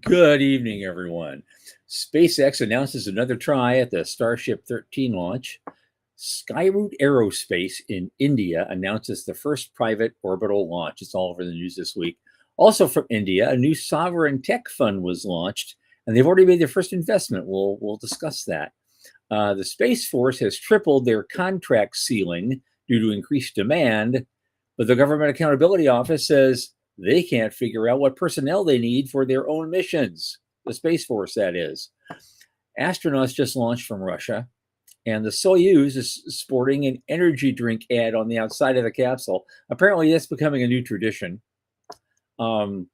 Good evening, everyone. SpaceX announces another try at the Starship 13 launch. Skyroot Aerospace in India announces the first private orbital launch. It's all over the news this week. Also from India, a new sovereign tech fund was launched, and they've already made their first investment. We'll discuss that. The Space Force has tripled their contract ceiling due to increased demand, but the Government Accountability Office says they can't figure out what personnel they need for their own missions. The Space Force, that is. Astronauts just launched from Russia, and the Soyuz is sporting an energy drink ad on the outside of the capsule. Apparently, that's becoming a new tradition. iSpace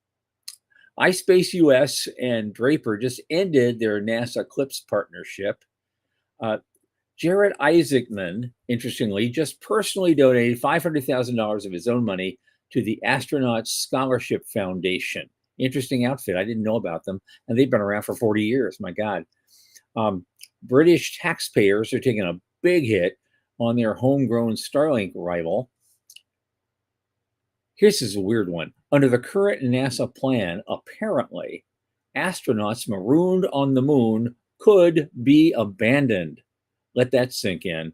US and Draper just ended their NASA CLIPS partnership. Jared Isaacman, interestingly, just personally donated $500,000 of his own money to the Astronaut Scholarship Foundation. Interesting outfit. I didn't know about them. And they've been around for 40 years. My God. British taxpayers are taking a big hit on their homegrown Starlink rival. Here's a weird one. Under the current NASA plan, apparently, astronauts marooned on the moon could be abandoned. Let that sink in.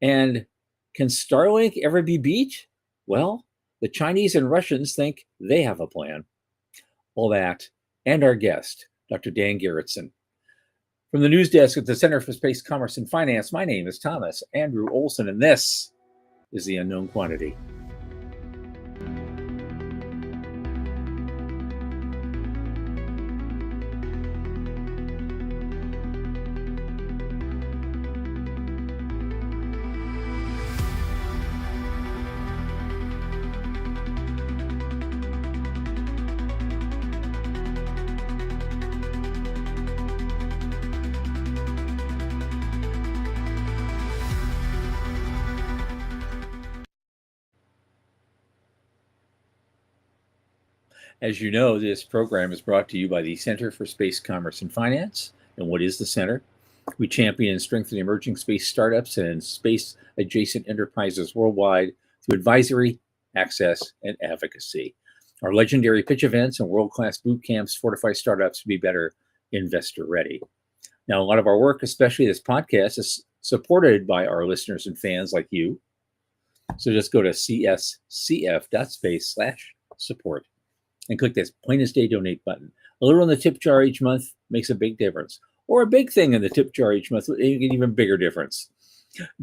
And can Starlink ever be beat? Well, the Chinese and Russians think they have a plan. All that, and our guest, Dr. Dan Garretson. From the news desk at the Center for Space Commerce and Finance, my name is Thomas Andrew Olson, and this is The Unknown Quantity. As you know, this program is brought to you by the Center for Space Commerce and Finance. And what is the Center? We champion and strengthen emerging space startups and space-adjacent enterprises worldwide through advisory, access, and advocacy. Our legendary pitch events and world-class boot camps fortify startups to be better investor-ready. Now, a lot of our work, especially this podcast, is supported by our listeners and fans like you. So just go to cscf.space/support. And click this plain as day donate button. A little in the tip jar each month makes a big difference. Or a big thing in the tip jar each month will make an even bigger difference.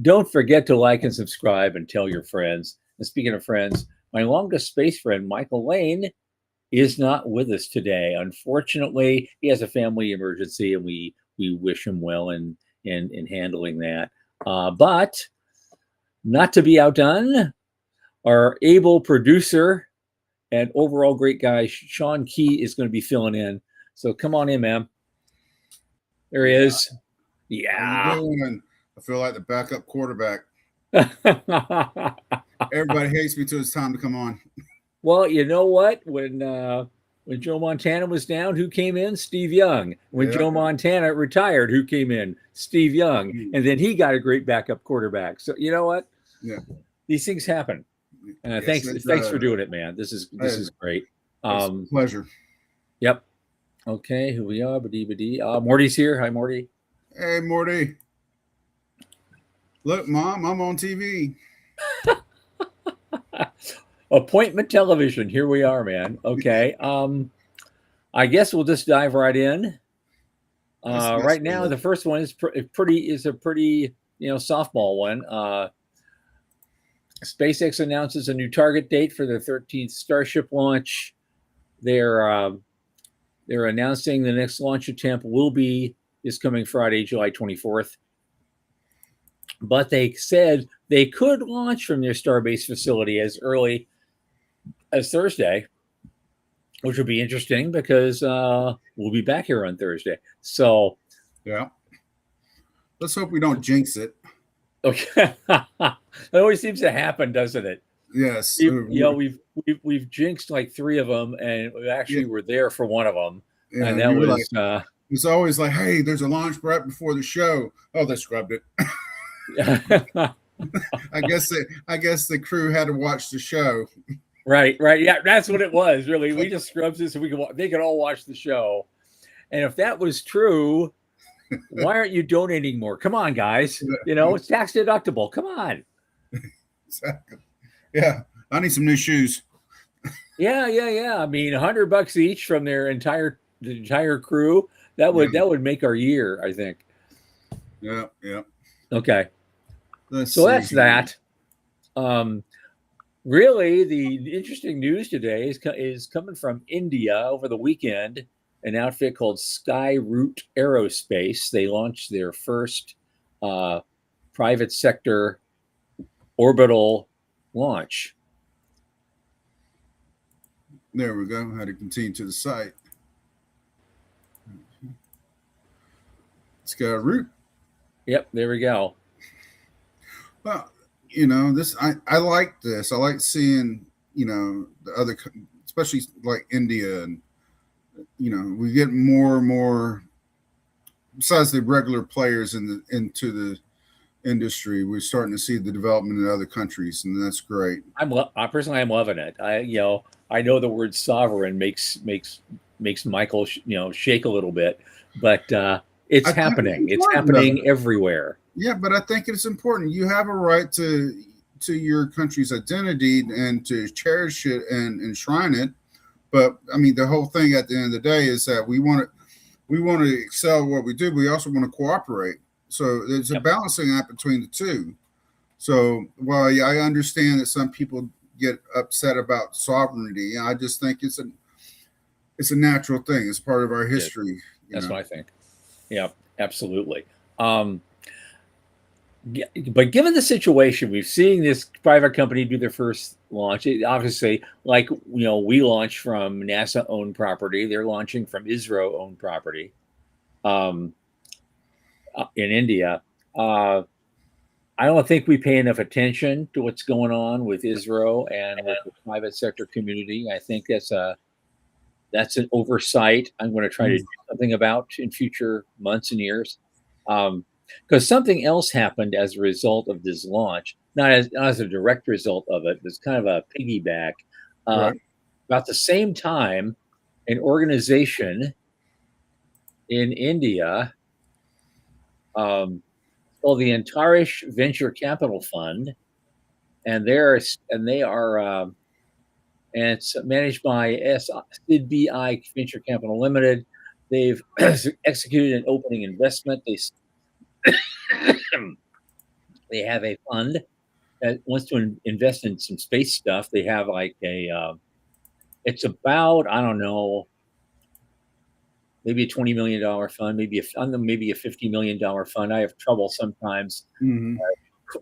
Don't forget to like and subscribe and tell your friends. And speaking of friends, my longest space friend, Michael Lane, is not with us today. Unfortunately, he has a family emergency, and we wish him well in handling that. But not to be outdone, our able producer and overall great guy, Sean Key, is going to be filling in. So come on in, man. There he is. Yeah. How you doing? I feel like the backup quarterback. Everybody hates me till it's time to come on. Well, you know what? When Joe Montana was down, who came in? Steve Young. When Joe Montana retired, who came in? Steve Young. And then he got a great backup quarterback. So you know what? Yeah. These things happen. Thanks for doing it, man. This is great. It's a pleasure. Yep. Okay, who we are? Morty's here. Hi, Morty. Hey, Morty. Look, Mom, I'm on TV. Appointment television. Here we are, man. Okay. I guess we'll just dive right in. Right now, the first one is a pretty softball one. SpaceX announces a new target date for the 13th Starship launch. They're announcing the next launch attempt will be this coming Friday, July 24th. But they said they could launch from their Starbase facility as early as Thursday, which would be interesting because we'll be back here on Thursday. So, yeah. Let's hope we don't jinx it. Okay. It always seems to happen, doesn't it? Yes. We've jinxed like 3 of them, and we actually were there for one of them. Yeah, and that was it's always like, hey, there's a launch right before the show. Oh, they scrubbed it. I guess the crew had to watch the show. Right. Yeah, that's what it was. Really, we just scrubbed this so they could all watch the show. And if that was true, why aren't you donating more? Come on, guys. It's tax deductible. Come on. Exactly. Yeah, I need some new shoes. Yeah. I mean, $100 each from the entire crew. That would make our year, I think. Yeah. Okay. Let's So see that's here. that. Really, the interesting news today is coming from India over the weekend. An outfit called Skyroot Aerospace. They launched their first private sector orbital launch. There we go. How to continue to the site. Skyroot. Yep, there we go. Well, this I like this. I like seeing the other, especially like India, and we get more and more. Besides the regular players into the industry, we're starting to see the development in other countries, and that's great. I personally, I'm loving it. I know the word sovereign makes Michael shake a little bit, but it's happening. It's happening everywhere. Yeah, but I think it's important. You have a right to your country's identity and to cherish it and enshrine it. But I mean, the whole thing at the end of the day is that we want to excel at what we do. But we also want to cooperate. So there's a balancing act between the two. So while I understand that some people get upset about sovereignty, I just think it's a natural thing. It's part of our history. That's what I think. Yeah, absolutely. But given the situation, we've seen this private company do their first launch. Obviously, like we launch from NASA-owned property. They're launching from ISRO-owned property in India. I don't think we pay enough attention to what's going on with ISRO and with the private sector community. I think that's an oversight I'm going to try to do something about in future months and years. Because something else happened as a result of this launch, not as a direct result of it, but it's kind of a piggyback. Right. About the same time, an organization in India called the Antarish Venture Capital Fund, and it's managed by SIDBI Venture Capital Limited. They've executed an opening investment. They have a fund that wants to invest in some space stuff. They have like it's about, I don't know, maybe a $20 million fund, maybe a $50 million fund. I have trouble sometimes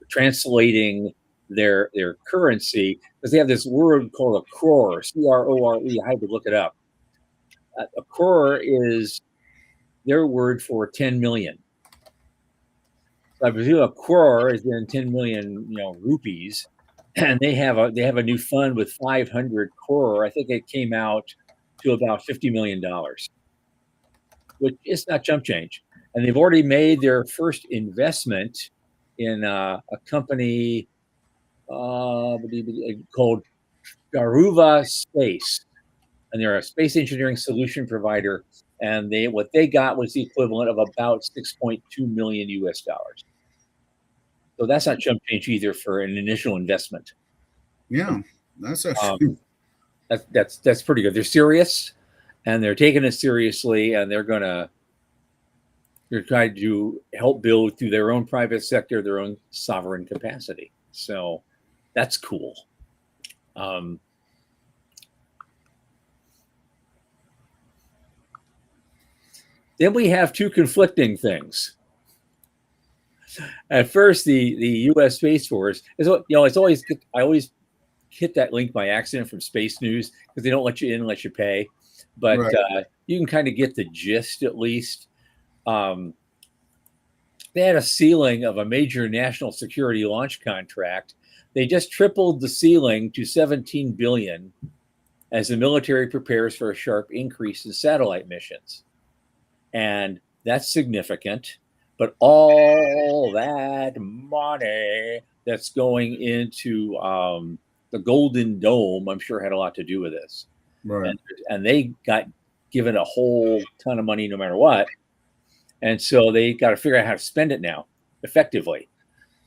translating their currency because they have this word called a crore, CRORE. I had to look it up. A crore is their word for 10 million. So I presume a crore is in 10 million, rupees, and they have a new fund with 500 crore. I think it came out to about $50 million, which is not chump change. And they've already made their first investment in a company called Garuva Space, and they're a space engineering solution provider. And what they got was the equivalent of about 6.2 million US dollars. So that's not chump change either for an initial investment. Yeah, that's actually that's pretty good. They're serious, and they're taking it seriously, and they're trying to help build through their own private sector, their own sovereign capacity. So that's cool. Then we have two conflicting things. At first, the U.S. Space Force is I always hit that link by accident from Space News because they don't let you in unless you pay, but you can kind of get the gist at least. They had a ceiling of a major national security launch contract. They just tripled the ceiling to $17 billion as the military prepares for a sharp increase in satellite missions. And that's significant, but all that money that's going into the Golden Dome, I'm sure, had a lot to do with this. Right. And they got given a whole ton of money no matter what. And so they got to figure out how to spend it now effectively,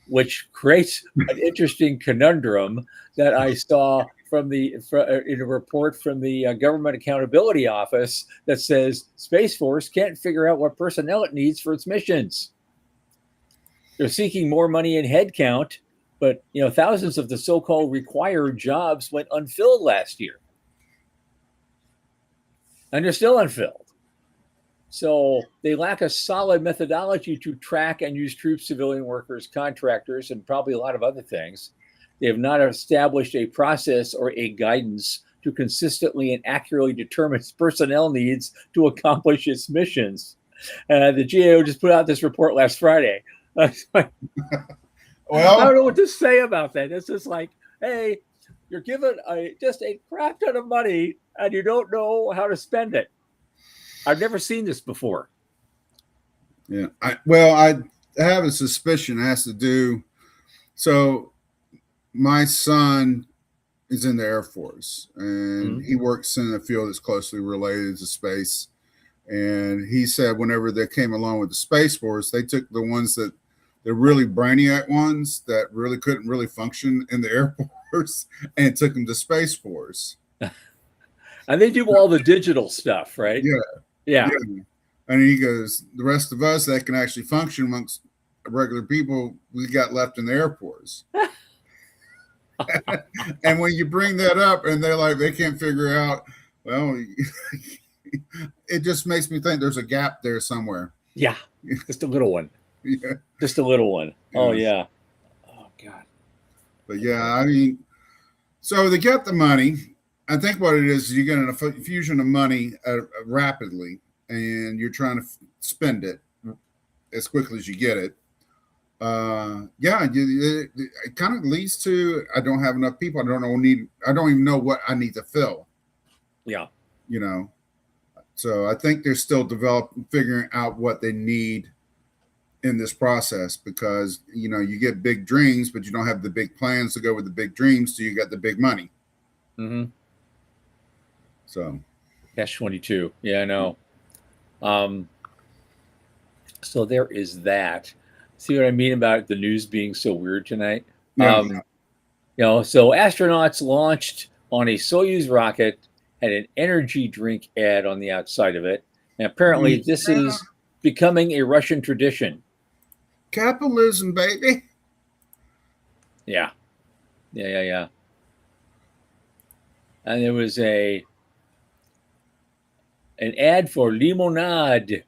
which creates an interesting conundrum that I saw in a report from the Government Accountability Office that says Space Force can't figure out what personnel it needs for its missions. They're seeking more money in headcount, but thousands of the so-called required jobs went unfilled last year, and they're still unfilled. So they lack a solid methodology to track and use troops, civilian workers, contractors, and probably a lot of other things. They have not established a process or a guidance to consistently and accurately determine its personnel needs to accomplish its missions. The GAO just put out this report last Friday. Well, I don't know what to say about that. It's just like, hey, you're given just a crap ton of money and you don't know how to spend it. I've never seen this before. Yeah. I have a suspicion it has to do. So my son is in the Air Force, and he works in a field that's closely related to space. And he said whenever they came along with the Space Force, they took the ones that the really brainiac ones that really couldn't really function in the Air Force and took them to Space Force. And they do all the digital stuff, right? Yeah. And he goes, the rest of us that can actually function amongst regular people, we got left in the Air Force. And when you bring that up and they're like, they can't figure out, well, it just makes me think there's a gap there somewhere. Yeah. Just a little one. Yeah. Just a little one. Yeah. Oh, yeah. Oh, God. But yeah, I mean, so they get the money. I think what it is you get an infusion of money rapidly, and you're trying to spend it as quickly as you get it. It kind of leads to I don't have enough people. I don't even know what I need to fill. Yeah. So I think they're still figuring out what they need in this process, because you get big dreams, but you don't have the big plans to go with the big dreams, so you got the big money. Mm-hmm. So Catch-22. Yeah, I know. So there is that. See what I mean about the news being so weird tonight? Yeah. So astronauts launched on a Soyuz rocket had an energy drink ad on the outside of it. And apparently this is becoming a Russian tradition. Capitalism, baby. Yeah. And there was an ad for Limonade,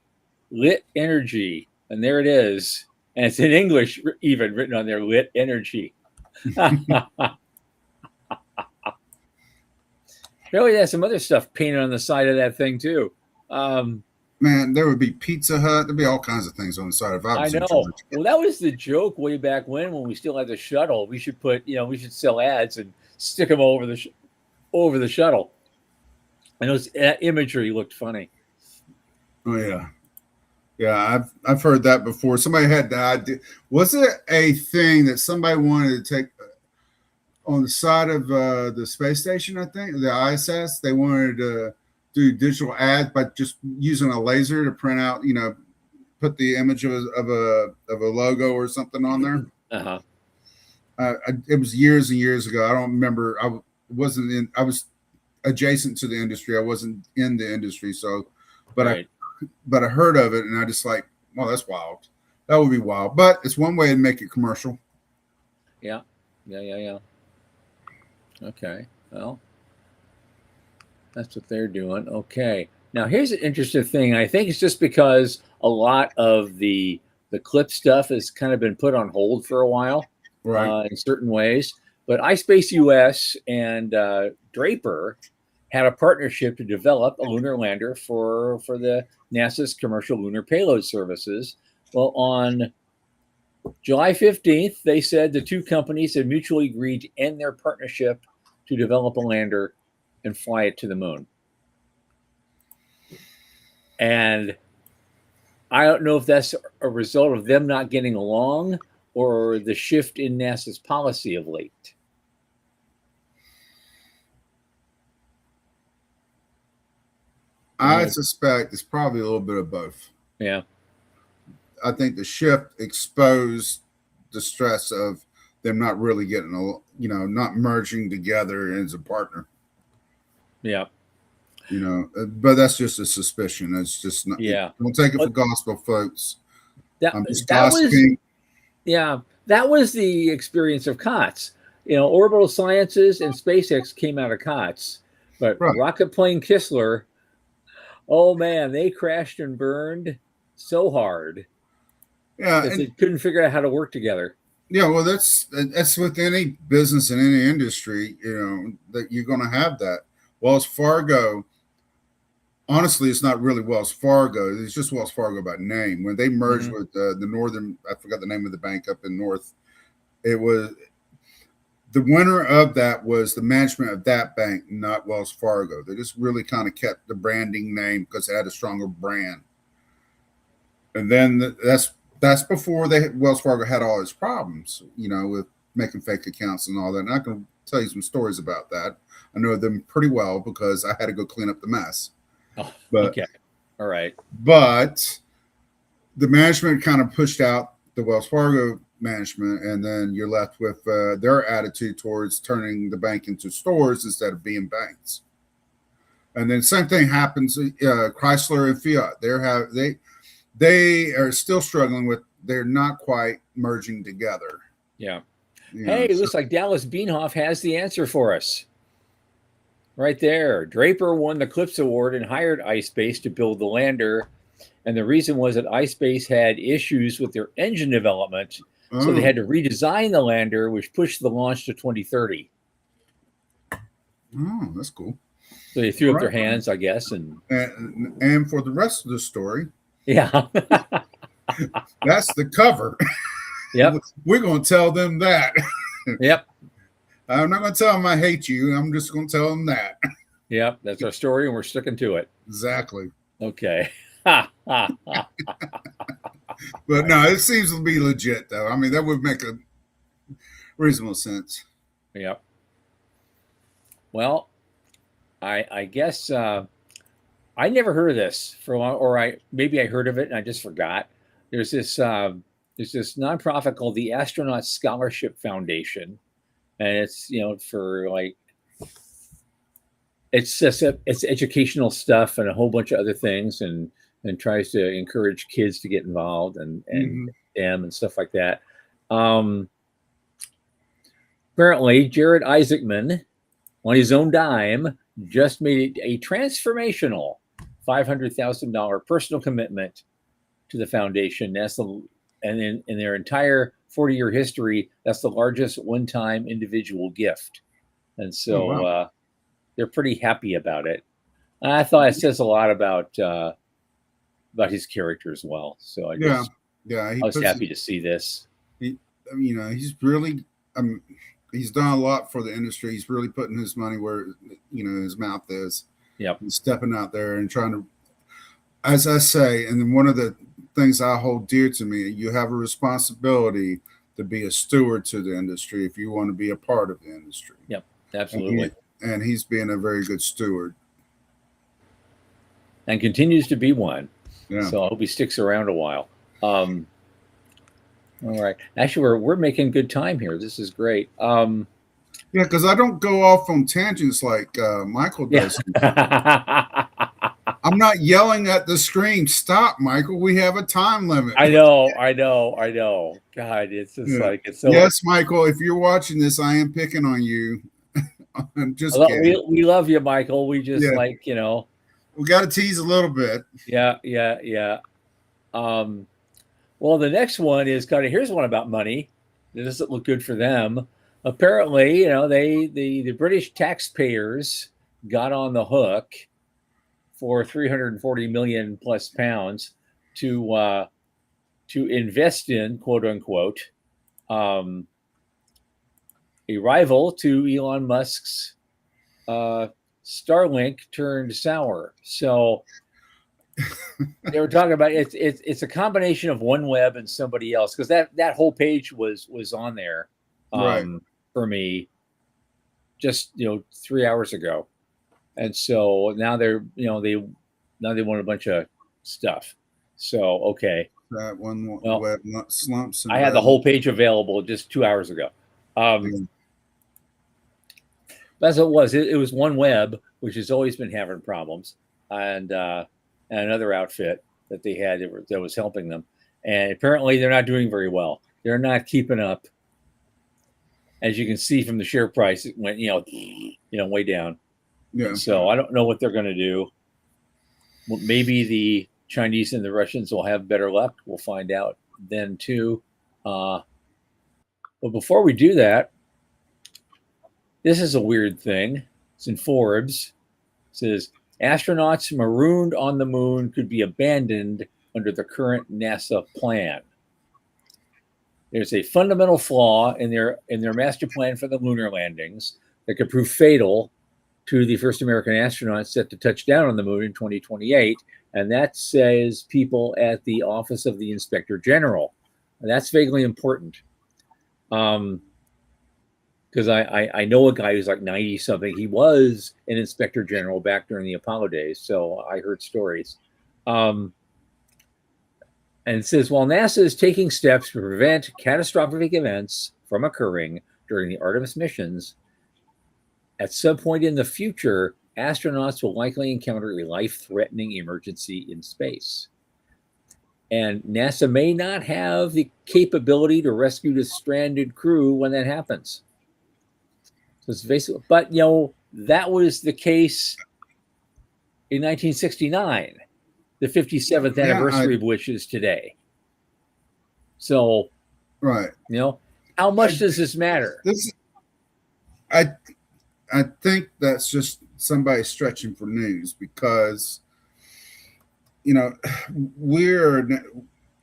Lit Energy. And there it is. And it's in English even written on there, Lit Energy. Really, there's some other stuff painted on the side of that thing too. Man, there would be Pizza Hut. There'd be all kinds of things on the side of it. I know. Well, that was the joke way back when we still had the shuttle. We should we should sell ads and stick them over the shuttle. And that imagery looked funny. Oh yeah. Yeah, I've heard that before. Somebody had the idea. Was it a thing that somebody wanted to take on the side of the space station? I think the ISS. They wanted to do digital ads by just using a laser to print out, put the image of a logo or something on there. Uh-huh. It was years and years ago. I don't remember. I was adjacent to the industry. I wasn't in the industry, so, but right. But I heard of it, and I just like, well, that's wild. That would be wild. But it's one way to make it commercial. Yeah. Okay. Well, that's what they're doing. Okay. Now, here's an interesting thing. I think it's just because a lot of the clip stuff has kind of been put on hold for a while, right? In certain ways. But iSpace US and Draper had a partnership to develop a lunar lander for the NASA's commercial lunar payload services. Well, on July 15th, they said the two companies had mutually agreed to end their partnership to develop a lander and fly it to the moon. And I don't know if that's a result of them not getting along or the shift in NASA's policy of late. I suspect it's probably a little bit of both. Yeah. I think the shift exposed the stress of them not really getting, not merging together as a partner. Yeah. But that's just a suspicion. It's just not. Yeah. Don't take it for gospel, folks. I'm just That was, gossiping. yeah, that was the experience of COTS. Orbital Sciences and SpaceX came out of COTS, but Right. rocket plane Kistler, oh man, they crashed and burned so hard. Yeah, because they couldn't figure out how to work together. Yeah, well, that's with any business in any industry, that you're going to have that. Wells Fargo, honestly, it's not really Wells Fargo. It's just Wells Fargo by name. When they merged with the Northern, I forgot the name of the bank up in North. It was the winner of that was the management of that bank, not Wells Fargo. They just really kind of kept the branding name because it had a stronger brand. And then that's before Wells Fargo had all its problems, with making fake accounts and all that. And I can tell you some stories about that. I know them pretty well because I had to go clean up the mess. Oh, okay. All right. But the management kind of pushed out the Wells Fargo management, and then you're left with their attitude towards turning the bank into stores instead of being banks. And then same thing happens. Chrysler and Fiat. They are still struggling with. They're not quite merging together. Yeah. It looks like Dallas Beanhoff has the answer for us. Right there. Draper won the CLPS Award and hired iSpace to build the lander. And the reason was that iSpace had issues with their engine development. So they had to redesign the lander, which pushed the launch to 2030. Oh, that's cool. So they threw up their hands, I guess. And for the rest of the story. Yeah. That's the cover. Yep. We're going to tell them that. Yep. I'm not going to tell them I hate you. I'm just going to tell them that. Yep. That's our story, and we're sticking to it. Exactly. Okay. But no, it seems to be legit, though. I mean, that would make a reasonable sense. Yep. Well, I guess I never heard of this for a while, or maybe I heard of it and I just forgot. There's this nonprofit called the Astronaut Scholarship Foundation, and it's for it's educational stuff and a whole bunch of other things, and tries to encourage kids to get involved and them and stuff like that. Apparently, Jared Isaacman, on his own dime, just made a transformational $500,000 personal commitment to the foundation. And in their entire 40-year history, that's the largest one-time individual gift. And so they're pretty happy about it. And I thought it says a lot about his character as well. So I was happy to see this. He's really, he's done a lot for the industry. He's really putting his money where, his mouth is. Yep. He's stepping out there and trying to, as I say, and one of the things I hold dear to me, you have a responsibility to be a steward to the industry if you want to be a part of the industry. Yep, absolutely. And he's being a very good steward. And continues to be one. Yeah. So I hope he sticks around a while. All right. Actually, we're making good time here. This is great. Yeah, because I don't go off on tangents like Michael does. Yeah. I'm not yelling at the screen. Stop, Michael. We have a time limit. I know. God, it's just it's so. Yes, Michael. If you're watching this, I am picking on you. I'm just kidding. We love you, Michael. We just we got to tease a little bit. Yeah. Well, the next one is here's one about money. It doesn't look good for them. Apparently, the British taxpayers got on the hook for 340 million plus pounds to invest in, quote unquote, a rival to Elon Musk's Starlink turned sour. So they were talking about it's a combination of OneWeb and somebody else, because that whole page was on there for me just 3 hours ago. And so now they're they Now they want a bunch of stuff. So, okay. That one Well, web slumps. I had the whole page available just 2 hours ago. That's what it was. It was OneWeb, which has always been having problems, and another outfit that they had that was helping them. And apparently they're not doing very well. They're not keeping up. As you can see from the share price, it went, way down. Yeah. So I don't know what they're going to do. Maybe the Chinese and the Russians will have better luck. We'll find out then too. But before we do that, this is a weird thing. It's in Forbes. It says astronauts marooned on the moon could be abandoned under the current NASA plan. There's a fundamental flaw in their master plan for the lunar landings that could prove fatal to the first American astronauts set to touch down on the moon in 2028. And that says people at the Office of the Inspector General. And that's vaguely important. Because I know a guy who's like 90 something. He was an Inspector General back during the Apollo days. So I heard stories. And it says, while NASA is taking steps to prevent catastrophic events from occurring during the Artemis missions, at some point in the future, astronauts will likely encounter a life-threatening emergency in space. And NASA may not have the capability to rescue the stranded crew when that happens. So it's basically, but that was the case in 1969. The 57th anniversary of which is today. So, right. How much does this matter? I think that's just somebody stretching for news because, we're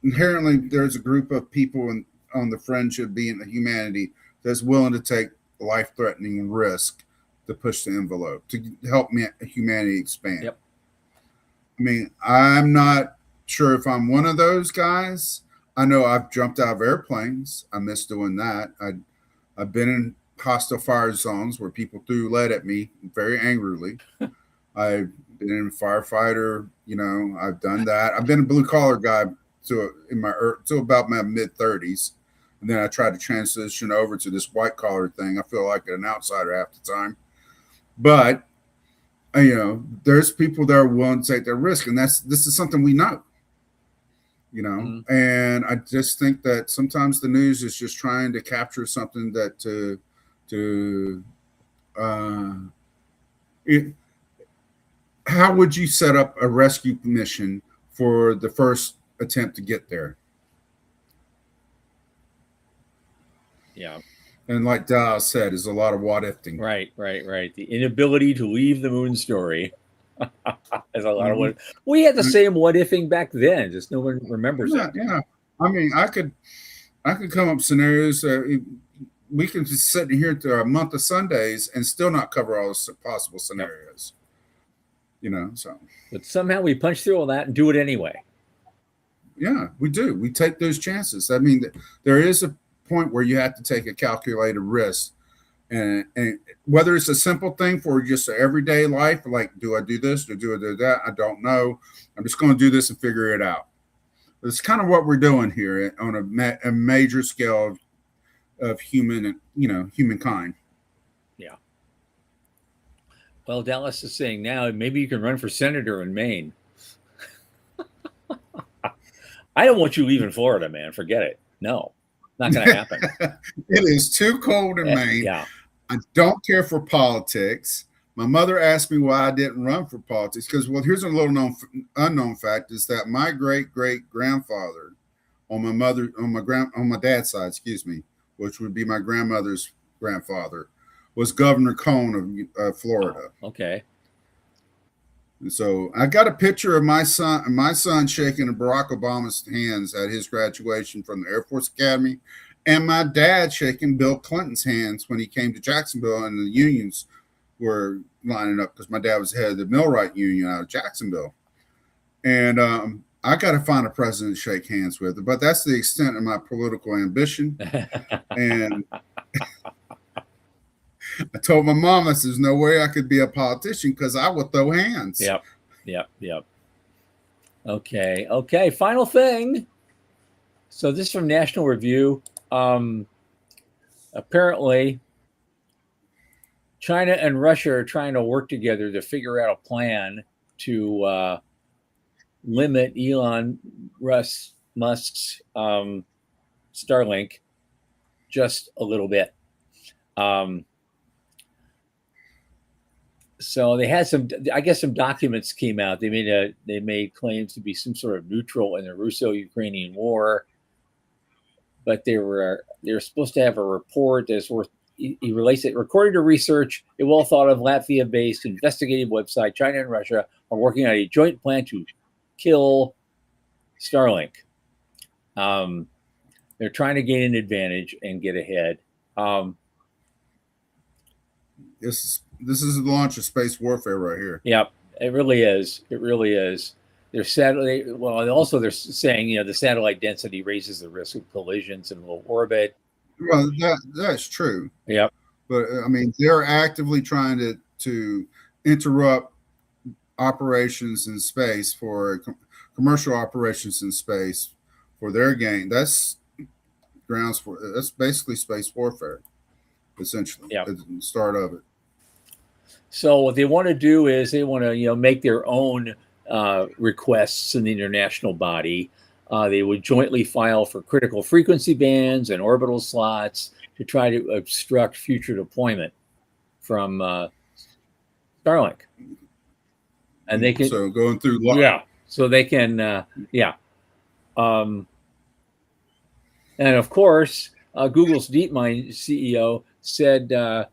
inherently, there's a group of people on the fringe of being a humanity that's willing to take life-threatening risk to push the envelope, to help humanity expand. Yep. I mean, I'm not sure if I'm one of those guys. I know I've jumped out of airplanes. I miss doing that. I've been in hostile fire zones where people threw lead at me very angrily. I've been in firefighter. I've done that. I've been a blue collar guy to about my mid 30s, and then I tried to transition over to this white collar thing. I feel like an outsider half the time, but there's people that are willing to take their risk, and this is something we know, Mm-hmm. And I just think that sometimes the news is just trying to capture something that how would you set up a rescue mission for the first attempt to get there? Yeah. And like Dal said, is a lot of what ifing. Right. The inability to leave the moon story. There's a lot of what. We had the same what ifing back then. Just no one remembers that. Yeah. I mean, I could come up scenarios. We can just sit here to a month of Sundays and still not cover all the possible scenarios. So. But somehow we punch through all that and do it anyway. Yeah, we do. We take those chances. I mean, there is a point where you have to take a calculated risk, and whether it's a simple thing for just everyday life, like do I do this or do I do that? I don't know. I'm just going to do this and figure it out. It's kind of what we're doing here on a major scale of humankind. Yeah. Well, Dallas is saying now maybe you can run for senator in Maine. I don't want you leaving Florida, man. Forget it. No. Not going to happen. It is too cold in Maine. Yeah. I don't care for politics. My mother asked me why I didn't run for politics because, here's a little unknown fact is that my great grandfather on my dad's side, which would be my grandmother's grandfather, was Governor Cone of Florida. Oh, okay. And so I got a picture of my son shaking Barack Obama's hands at his graduation from the Air Force Academy, and my dad shaking Bill Clinton's hands when he came to Jacksonville, and the unions were lining up because my dad was head of the millwright union out of Jacksonville. And I got to find a president to shake hands with, but that's the extent of my political ambition. And I told my mom, I said, there's no way I could be a politician because I would throw hands. Yep. Okay. Final thing. So this is from National Review. Apparently, China and Russia are trying to work together to figure out a plan to limit Elon Musk's Starlink just a little bit. So they had some documents came out. They made claims to be some sort of neutral in the Russo-Ukrainian war, but they're supposed to have a report that's worth. He relates it. According to research, a well thought of Latvia-based investigative website, China and Russia are working on a joint plan to kill Starlink. They're trying to gain an advantage and get ahead. This is the launch of space warfare right here. Yep, it really is. It really is. They're satellite. Well, also they're saying the satellite density raises the risk of collisions in low orbit. Well, that's true. Yep. But I mean, they're actively trying to interrupt operations in space for commercial operations in space for their gain. That's basically space warfare, essentially. Yep. The start of it. So what they want to do is they want to make their own requests in the international body. They would jointly file for critical frequency bands and orbital slots to try to obstruct future deployment from Starlink. And they can going through so they can and of course Google's DeepMind CEO said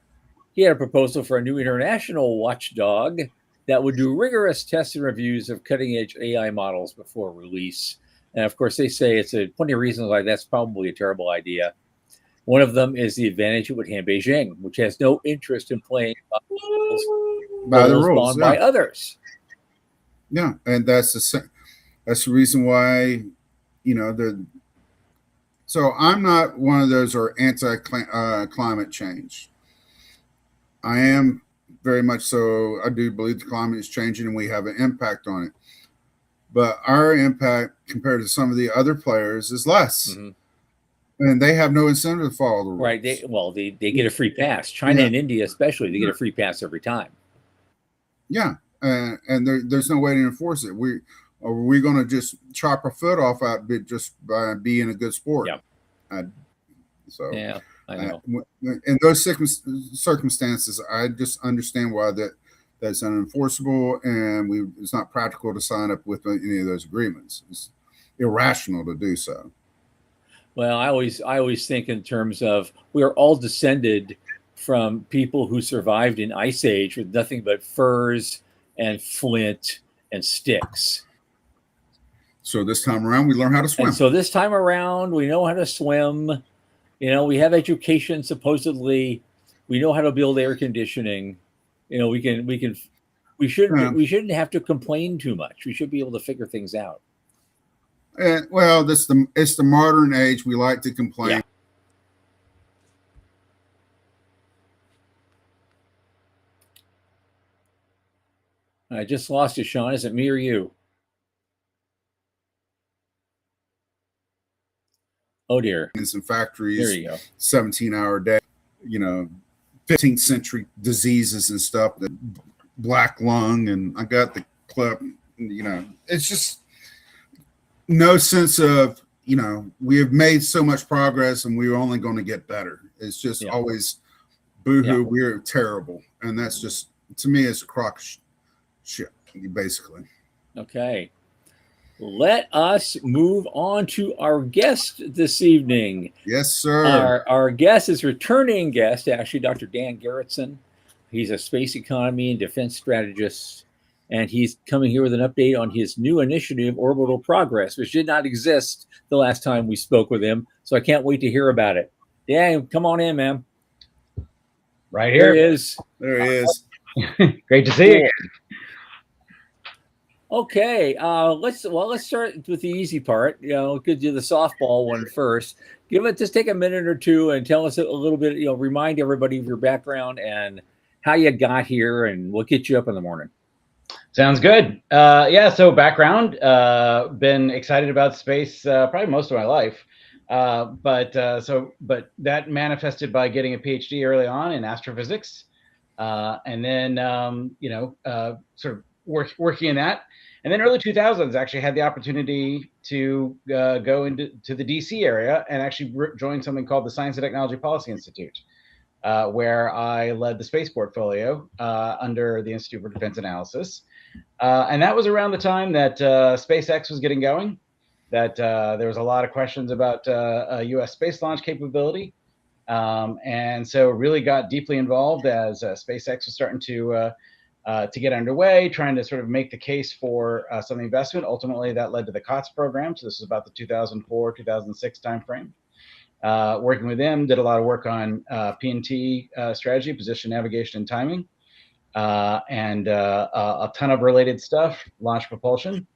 he had a proposal for a new international watchdog that would do rigorous tests and reviews of cutting-edge AI models before release. And of course, they say it's plenty of reasons why that's probably a terrible idea. One of them is the advantage it would hand Beijing, which has no interest in playing by the rules by others. Yeah, and that's the reason why So I'm not one of those who are anti-climate change. I am very much so. I do believe the climate is changing and we have an impact on it. But our impact compared to some of the other players is less. Mm-hmm. And they have no incentive to follow the rules. Right. They get a free pass. China and India especially, they get a free pass every time. Yeah. And there's no way to enforce it. Are we going to just chop our foot off out just by being a good sport? Yeah. Yeah, I know. In those circumstances, I just understand why that's unenforceable, and it's not practical to sign up with any of those agreements. It's irrational to do so. Well, I always think in terms of we are all descended from people who survived in Ice Age with nothing but furs and flint and sticks. So this time around, we learn how to swim. And so this time around, we know how to swim. We have education. Supposedly, we know how to build air conditioning. We shouldn't have to complain too much. We should be able to figure things out. Well, it's the modern age. We like to complain. Yeah. I just lost you, Sean. Is it me or you? Oh dear. In some factories, there you go. 17-hour day, 15th century diseases and stuff, the black lung, and I got the clip, it's just no sense of, we have made so much progress and we're only going to get better. It's just always boo-hoo, we're terrible. And that's just, to me, it's a crock shit, basically. Okay. Let us move on to our guest this evening. Yes, sir. Our guest is returning guest, actually, Dr. Dan Garretson. He's a space economy and defense strategist, and he's coming here with an update on his new initiative, Orbital Progress, which did not exist the last time we spoke with him. So I can't wait to hear about it. Dan, come on in, man. Right here. There he is. Great to see you. Okay, let's start with the easy part. Could do the softball one first. Just take a minute or two and tell us a little bit. Remind everybody of your background and how you got here and what gets you up in the morning. Sounds good. Yeah, so background, been excited about space probably most of my life. But that manifested by getting a PhD early on in astrophysics. And then, sort of working in that. And then early 2000s, actually had the opportunity to go into the DC area and actually join something called the Science and Technology Policy Institute, where I led the space portfolio under the Institute for Defense Analysis. And that was around the time that SpaceX was getting going, that there was a lot of questions about US space launch capability. And so really got deeply involved as SpaceX was starting to get underway, trying to sort of make the case for some investment. Ultimately, that led to the COTS program. So this is about the 2004, 2006 timeframe. Working with them, did a lot of work on P&T strategy, position, navigation, and timing. And a ton of related stuff, launch propulsion.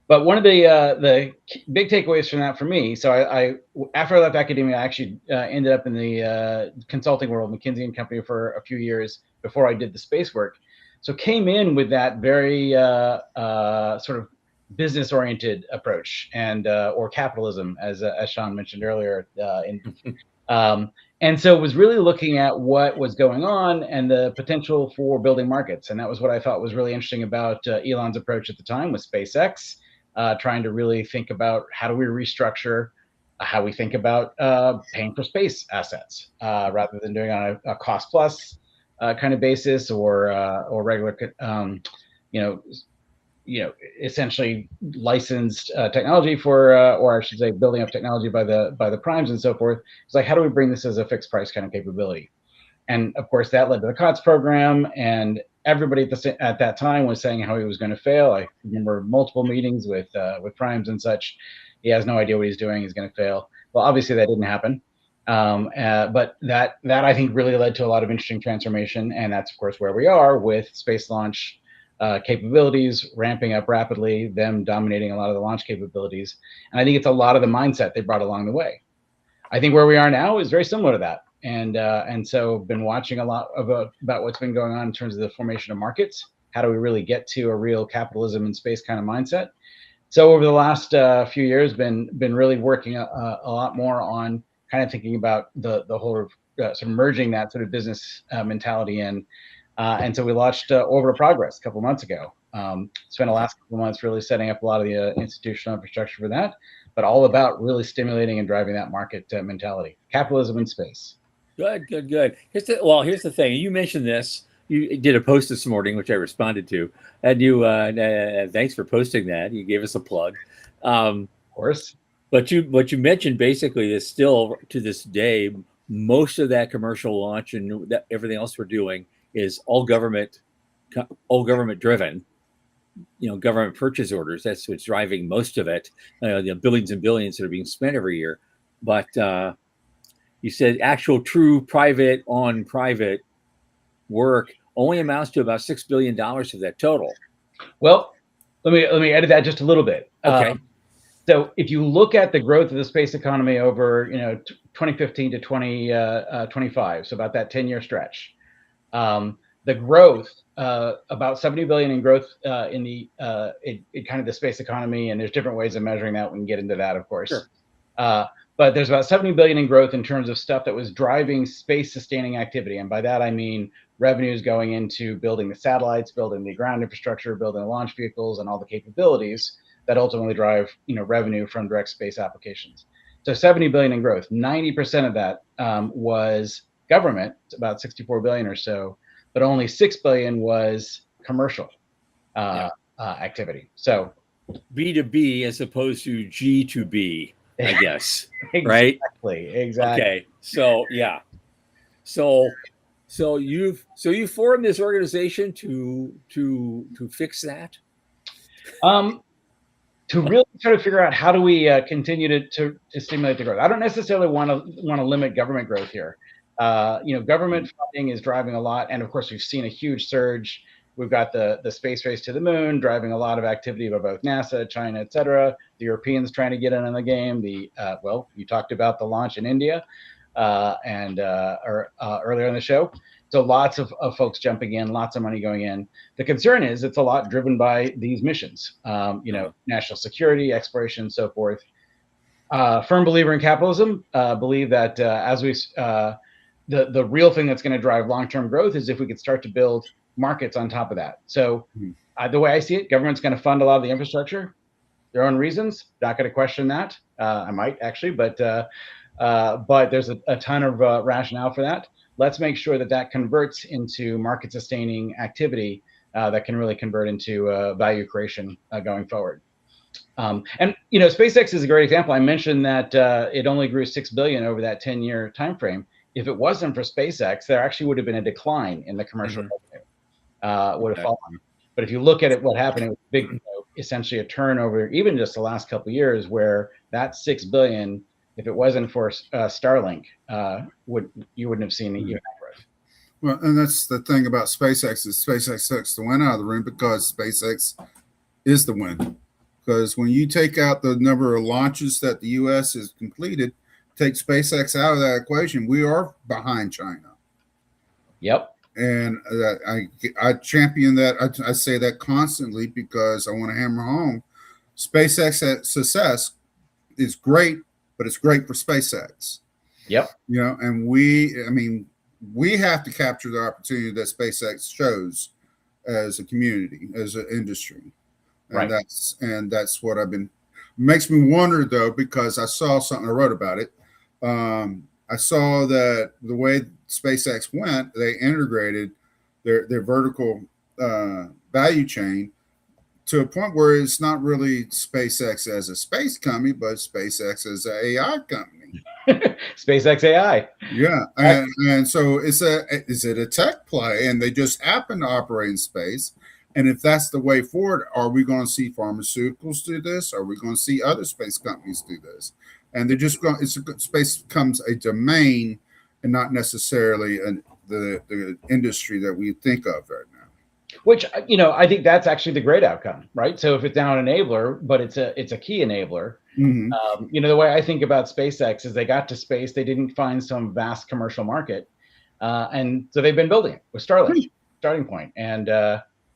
But one of the big takeaways from that for me, so I after I left academia, I actually ended up in the consulting world, McKinsey & Company, for a few years before I did the space work. So came in with that very sort of business-oriented approach and or capitalism, as Sean mentioned earlier. And so was really looking at what was going on and the potential for building markets. And that was what I thought was really interesting about Elon's approach at the time with SpaceX, trying to really think about how do we restructure how we think about paying for space assets rather than doing on a cost plus kind of basis or regular, essentially licensed technology for, or I should say, building up technology by the primes and so forth. It's like, how do we bring this as a fixed price kind of capability? And of course, that led to the COTS program, and everybody at that time was saying how he was going to fail. I remember multiple meetings with primes and such. He has no idea what he's doing. He's going to fail. Well, obviously that didn't happen. But that I think really led to a lot of interesting transformation, and that's of course where we are with space launch capabilities ramping up rapidly, them dominating a lot of the launch capabilities. And I think it's a lot of the mindset they brought along the way. I think where we are now is very similar to that. And so been watching a lot about what's been going on in terms of the formation of markets. How do we really get to a real capitalism in space kind of mindset? So over the last few years, been really working a lot more on kind of thinking about the whole sort of merging that sort of business mentality in. And so we launched Orbital Progress a couple of months ago. Spent the last couple of months really setting up a lot of the institutional infrastructure for that, but all about really stimulating and driving that market mentality. Capitalism in space. Good. Here's the thing. You mentioned this. You did a post this morning, which I responded to, and you thanks for posting that. You gave us a plug. Of course. But you mentioned basically is still to this day, most of that commercial launch and everything else we're doing is all government driven. Government purchase orders. That's what's driving most of it. The billions and billions that are being spent every year. But you said actual true private on private work only amounts to about $6 billion of that total. Well, let me edit that just a little bit. Okay. So if you look at the growth of the space economy over 2015 to 2025, so about that 10-year stretch, the growth about 70 billion in growth in the kind of the space economy, and there's different ways of measuring that. We can get into that, of course. Sure. But there's about 70 billion in growth in terms of stuff that was driving space sustaining activity, and by that I mean revenues going into building the satellites, building the ground infrastructure, building the launch vehicles, and all the capabilities that ultimately drive revenue from direct space applications. So 70 billion in growth, 90% of that was government, it's about 64 billion or so, but only 6 billion was commercial activity. So B2B as opposed to G2B, I guess. Exactly, right? Exactly. Okay. So yeah. So you've formed this organization to fix that? To really try to figure out how do we continue to stimulate the growth. I don't necessarily want to limit government growth here. Government funding is driving a lot, and of course we've seen a huge surge. We've got the space race to the moon driving a lot of activity by both NASA, China, et cetera. The Europeans trying to get in on the game. You talked about the launch in India. and earlier in the show. So lots of folks jumping in, lots of money going in. The concern is it's a lot driven by these missions, national security, exploration, so forth. Firm believer in capitalism, believe that the real thing that's going to drive long-term growth is if we could start to build markets on top of that. So the way I see it, government's going to fund a lot of the infrastructure, their own reasons. Not going to question that. I might actually, but there's a ton of rationale for that. Let's make sure that converts into market-sustaining activity that can really convert into value creation going forward. And SpaceX is a great example. I mentioned that it only grew $6 billion over that 10-year time frame. If it wasn't for SpaceX, there actually would have been a decline in the commercial revenue. Would have fallen. But if you look at it, what happened, it was big, essentially a turnover, even just the last couple of years, where that $6 billion, if it wasn't for Starlink, you wouldn't have seen even that growth. Well, and that's the thing about SpaceX is SpaceX takes the win out of the room because SpaceX is the win. Because when you take out the number of launches that the U.S. has completed, take SpaceX out of that equation, we are behind China. Yep. And I champion that. I say that constantly because I want to hammer home SpaceX success is great, but it's great for SpaceX. Yep. And we have to capture the opportunity that SpaceX shows as a community, as an industry. And right. That's what makes me wonder though, because I saw something, I wrote about it. I saw that the way SpaceX went, they integrated their vertical value chain to a point where it's not really SpaceX as a space company, but SpaceX as an AI company. SpaceX AI. Yeah. And so is it a tech play? And they just happen to operate in space. And if that's the way forward, are we going to see pharmaceuticals do this? Are we going to see other space companies do this? And they're just going. Space becomes a domain, and not necessarily the industry that we think of right now. Which I think that's actually the great outcome, right? So if it's now an enabler, but it's a key enabler. Mm-hmm. The way I think about SpaceX is they got to space, they didn't find some vast commercial market, and so they've been building it with Starlink, starting point, and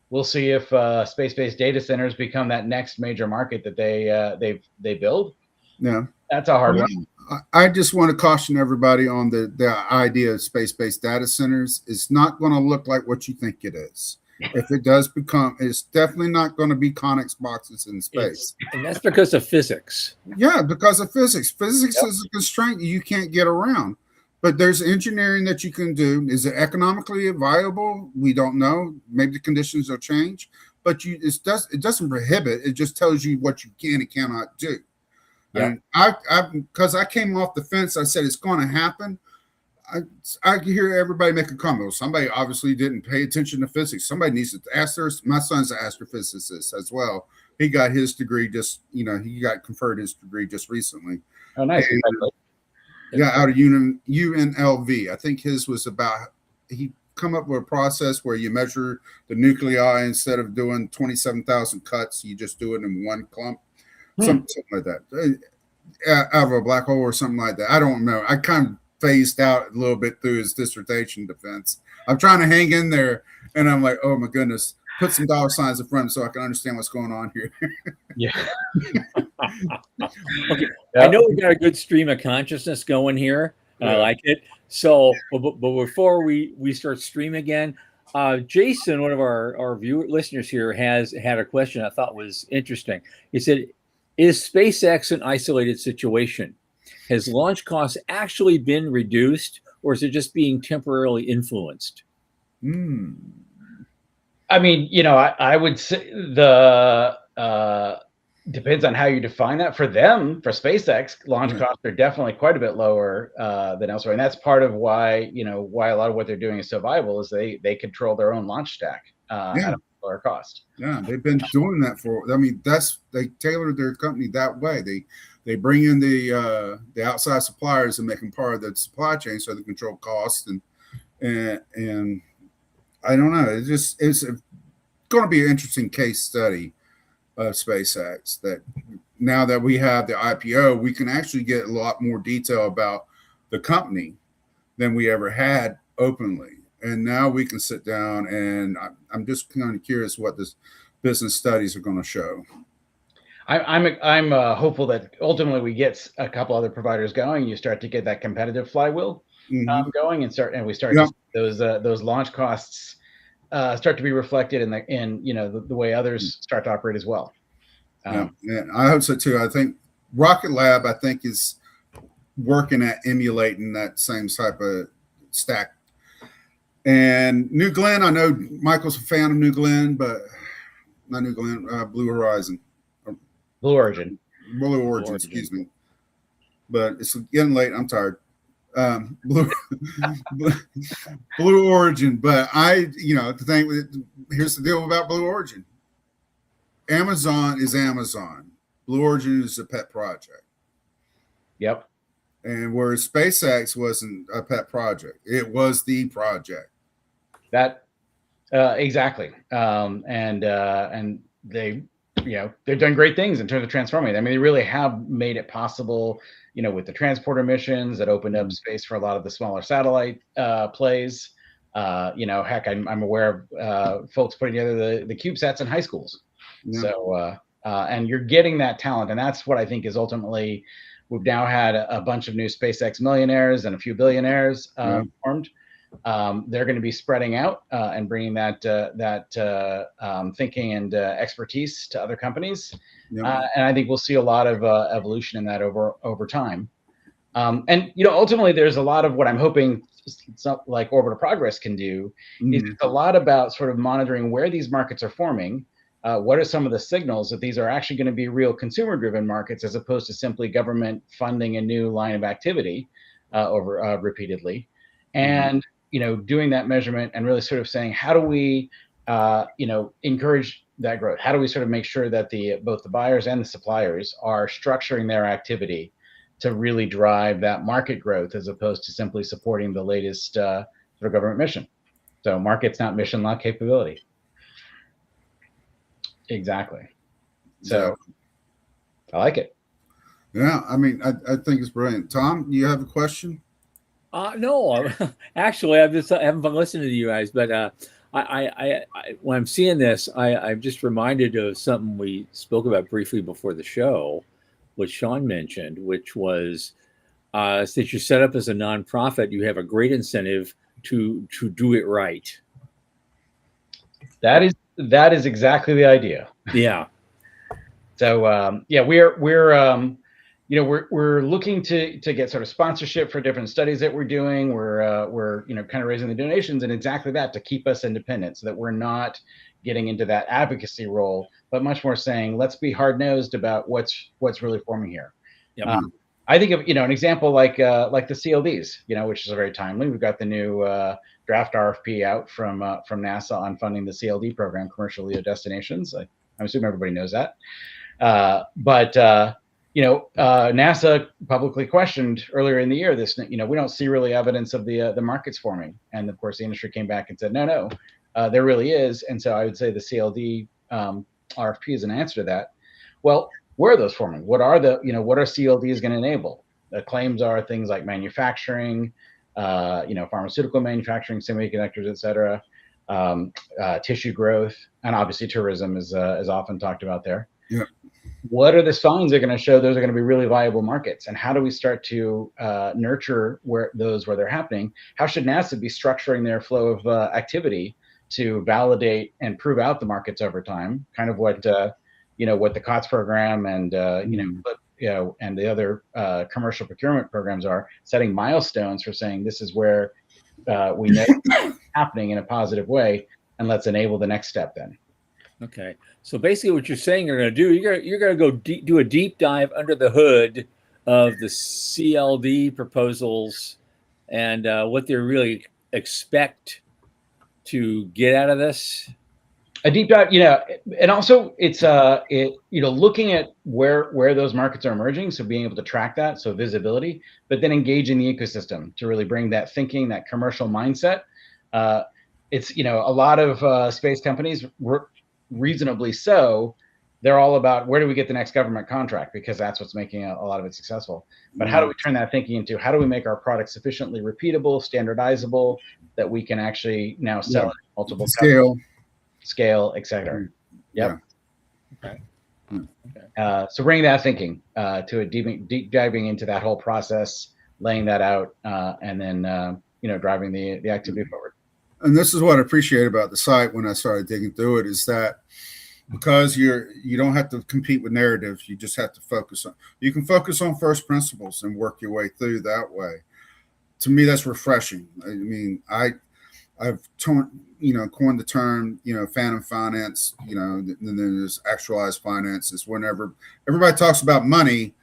we'll see if space-based data centers become that next major market that they build. Yeah, that's a hard one. I just want to caution everybody on the idea of space-based data centers. It's not going to look like what you think it is. If it does become, it's definitely not going to be Connex boxes in space. And that's because of physics. Yeah, because of physics. Physics is a constraint you can't get around. But there's engineering that you can do. Is it economically viable? We don't know. Maybe the conditions will change. But it doesn't prohibit. It just tells you what you can and cannot do. Yeah. And because I came off the fence, I said it's going to happen. I hear everybody make a comment. Well, somebody obviously didn't pay attention to physics. Somebody needs to ask my son's an astrophysicist as well. He got his degree he got conferred his degree just recently. Oh, nice. Yeah, out of UNLV. I think his was he come up with a process where you measure the nuclei instead of doing 27,000 cuts, you just do it in one clump, something like that, out of a black hole or something like that. I don't know. I kind of phased out a little bit through his dissertation defense. I'm trying to hang in there, and I'm like, oh my goodness, put some dollar signs in front so I can understand what's going on here. Yeah. Okay. Yep. I know we got a good stream of consciousness going here. And I like it. So, but before we start streaming again, Jason, one of our listeners here, has had a question I thought was interesting. He said, "Is SpaceX an isolated situation? Has launch costs actually been reduced, or is it just being temporarily influenced?" I mean, I would say depends on how you define that. For them, for SpaceX, launch costs are definitely quite a bit lower than elsewhere, and that's part of why why a lot of what they're doing is so viable is they control their own launch stack at a lower cost. Yeah, they've been doing that they tailored their company that way. They bring in the outside suppliers and make them part of the supply chain so they control costs and I don't know. It's going to be an interesting case study of SpaceX that now that we have the IPO, we can actually get a lot more detail about the company than we ever had openly. And now we can sit down, and I'm just kind of curious what this business studies are going to show. I'm hopeful that ultimately we get a couple other providers going. You start to get that competitive flywheel going, and we start to see those launch costs start to be reflected in the way others start to operate as well. Yeah, I hope so too. I think Rocket Lab, is working at emulating that same type of stack. And New Glenn, I know Michael's a fan of New Glenn, but not New Glenn, Blue Horizon. Blue Origin. Blue Origin, excuse me. But it's getting late. I'm tired. Blue Origin. But the thing, here's the deal about Blue Origin. Amazon is Amazon. Blue Origin is a pet project. Yep. And whereas SpaceX wasn't a pet project, it was the project. That exactly. And they've done great things in terms of transforming it. I mean, they really have made it possible, with the transporter missions that opened up space for a lot of the smaller satellite plays. Heck, I'm aware of folks putting together the CubeSats in high schools. Yeah. So, and you're getting that talent. And that's what I think is ultimately, we've now had a bunch of new SpaceX millionaires and a few billionaires formed. They're going to be spreading out and bringing that thinking and expertise to other companies. And I think we'll see a lot of evolution in that over time. And ultimately, there's a lot of what I'm hoping like Orbital Progress can do is a lot about sort of monitoring where these markets are forming. What are some of the signals that these are actually going to be real consumer-driven markets as opposed to simply government funding a new line of activity repeatedly, and doing that measurement and really sort of saying, how do we encourage that growth? How do we sort of make sure that both the buyers and the suppliers are structuring their activity to really drive that market growth as opposed to simply supporting the latest sort of government mission? So market's not mission, not capability. Exactly. So I like it. Yeah, I mean, I think it's brilliant. Tom, do you have a question? No, actually, I'm just having fun listening to you guys. But I when I'm seeing this, I'm just reminded of something we spoke about briefly before the show, which Sean mentioned, which was since you're set up as a nonprofit, you have a great incentive to do it right. That is exactly the idea. Yeah. So we're looking to get sort of sponsorship for different studies that we're doing. We're kind of raising the donations and exactly that to keep us independent, so that we're not getting into that advocacy role, but much more saying, let's be hard nosed about what's really forming here. Yep. I think of an example like the CLDs, which is very timely. We've got the new draft RFP out from NASA on funding the CLD program, Commercial LEO Destinations. I'm assuming everybody knows that. But NASA publicly questioned earlier in the year this. We don't see really evidence of the markets forming, and of course the industry came back and said no, there really is. And so I would say the CLD RFP is an answer to that. Well, where are those forming? What are what are CLDs going to enable? The claims are things like manufacturing, pharmaceutical manufacturing, semiconductors, et cetera, tissue growth, and obviously tourism is often talked about there. Yeah. What are the signs that are going to show those are going to be really viable markets? And how do we start to nurture where they're happening? How should NASA be structuring their flow of activity to validate and prove out the markets over time? Kind of what what the COTS program and and the other commercial procurement programs are, setting milestones for saying this is where we know it's happening in a positive way, and let's enable the next step then. Okay, so basically, what you're saying you're going to do, you're going to go do a deep dive under the hood of the CLD proposals and what they really expect to get out of this. A deep dive, and also it's looking at where those markets are emerging, so being able to track that, so visibility, but then engaging the ecosystem to really bring that thinking, that commercial mindset. It's a lot of space companies, reasonably so, they're all about where do we get the next government contract, because that's what's making a lot of it successful. But how do we turn that thinking into how do we make our product sufficiently repeatable, standardizable, that we can actually now sell it to multiple scale, etc. Yep. Okay. So bringing that thinking to a deep diving into that whole process, laying that out, and then driving the activity forward. And this is what I appreciate about the site when I started digging through it, is that because you don't have to compete with narratives, you just have to focus on first principles and work your way through that way. To me, that's refreshing. I mean, I've coined the term, phantom finance, and then there's actualized finance. Is whenever everybody talks about money,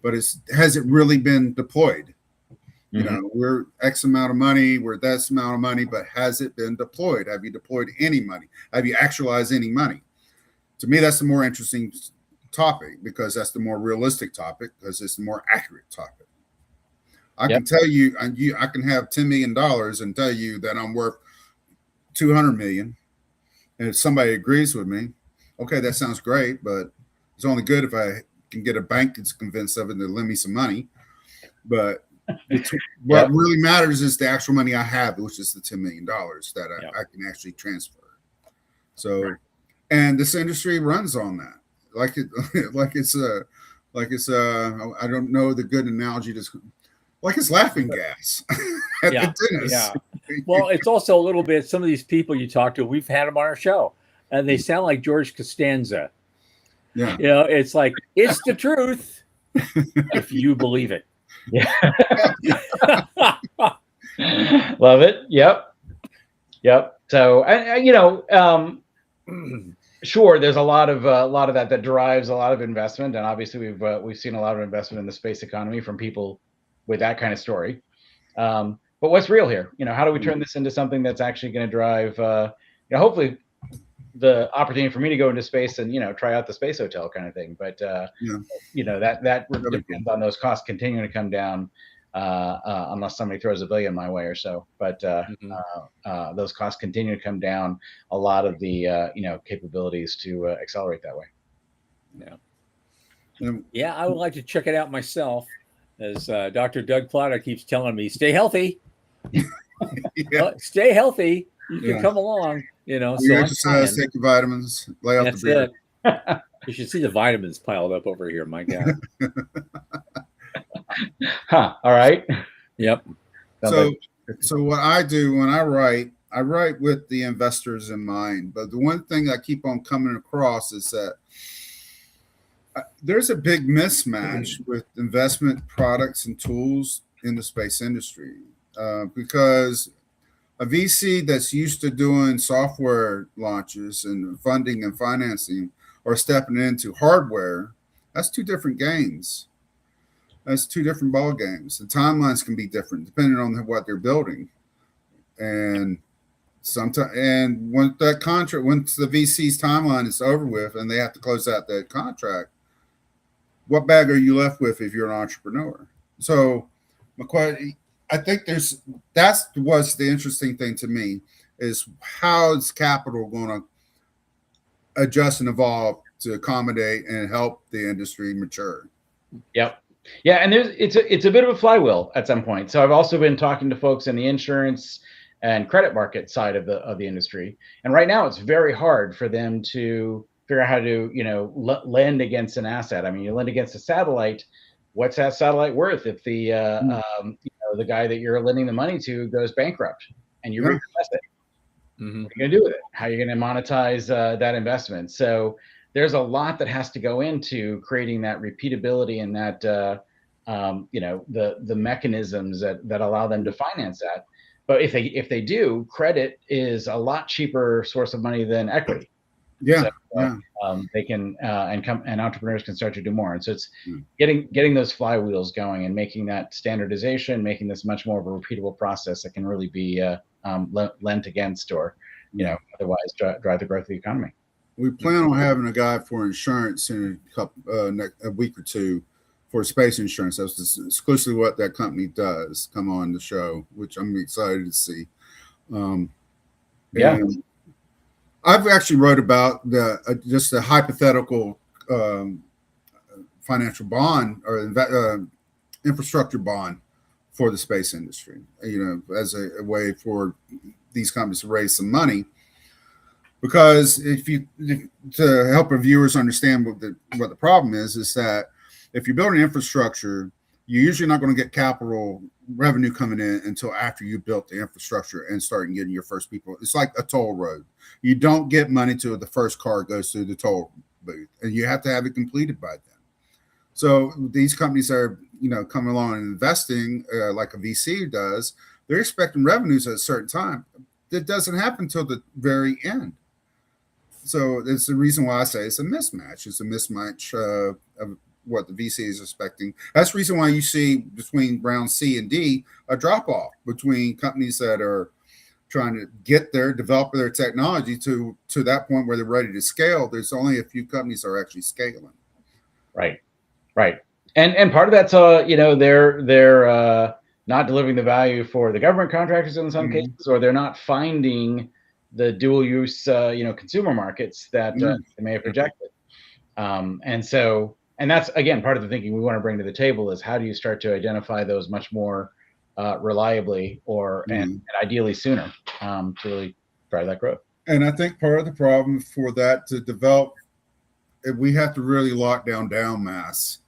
but has it really been deployed? We're X amount of money, we're this amount of money, but has it been deployed? Have you deployed any money? Have you actualized any money? To me, that's the more interesting topic, because that's the more realistic topic, because it's the more accurate topic. I can tell you, I can have $10 million and tell you that I'm worth 200 million. And if somebody agrees with me, okay, that sounds great, but it's only good if I can get a bank that's convinced of it to lend me some money. But what really matters is the actual money I have, which is the $10 million that I can actually transfer. So, and this industry runs on that. Like it's I don't know the good analogy to, like it's laughing gas at the dentist. Yeah. Well, it's also a little bit, some of these people you talk to, we've had them on our show, and they sound like George Costanza. Yeah. It's like, it's the truth if you believe it. Yeah. Love it. Yep. So, sure, there's a lot of that drives a lot of investment, and obviously we've seen a lot of investment in the space economy from people with that kind of story. But what's real here? How do we turn this into something that's actually going to drive, hopefully, the opportunity for me to go into space and try out the space hotel kind of thing. But that depends on those costs continuing to come down, unless somebody throws $1 billion my way or so. But those costs continue to come down. A lot of the capabilities to accelerate that way. Yeah, I would like to check it out myself. As Dr. Doug Plata keeps telling me, stay healthy. Stay healthy. You can come along. You exercise, take your vitamins, lay off the beer. You should see the vitamins piled up over here. My God. All right. Yep. So what I do when I write with the investors in mind. But the one thing I keep on coming across is that there's a big mismatch with investment products and tools in the space industry, because a VC that's used to doing software launches and funding and financing, or stepping into hardware, that's two different games. That's two different ball games. The timelines can be different depending on what they're building. And sometimes, and once the VC's timeline is over with and they have to close out that contract, what bag are you left with if you're an entrepreneur? So I think that's what's the interesting thing to me, is how is capital going to adjust and evolve to accommodate and help the industry mature. Yep. Yeah, and it's a bit of a flywheel at some point. So I've also been talking to folks in the insurance and credit market side of the industry, and right now it's very hard for them to figure out how to lend against an asset. I mean, you lend against a satellite. What's that satellite worth if the the guy that you're lending the money to goes bankrupt and you reinvest it? What are you going to do with it? How are you going to monetize that investment? So there's a lot that has to go into creating that repeatability and that the mechanisms that allow them to finance that. But if they do, credit is a lot cheaper source of money than equity. Yeah. They can and entrepreneurs can start to do more. And so it's getting those flywheels going and making that standardization, making this much more of a repeatable process that can really be lent against or otherwise drive the growth of the economy. We plan on having a guy for insurance in a week or two for space insurance. That's exclusively what that company does. Come on the show, which I'm excited to see. And I've actually wrote about just a hypothetical financial bond or infrastructure bond for the space industry, as a way for these companies to raise some money. Because to help our viewers understand what the problem is that if you're building infrastructure, you're usually not going to get capital revenue coming in until after you built the infrastructure and starting getting your first people. It's like a toll road. You don't get money till the first car goes through the toll booth, and you have to have it completed by then. So these companies are, coming along and investing like a VC does. They're expecting revenues at a certain time. That doesn't happen till the very end. So it's the reason why I say it's a mismatch. It's a mismatch of what the VC is expecting. That's the reason why you see between round C and D a drop off between companies that are trying to develop their technology to that point where they're ready to scale. There's only a few companies that are actually scaling. Right. And part of that's they're not delivering the value for the government contractors in some cases, or they're not finding the dual use consumer markets that they may have projected. And that's again part of the thinking we want to bring to the table is how do you start to identify those much more reliably and ideally sooner to really drive that growth. And I think part of the problem for that to develop, we have to really lock down mass,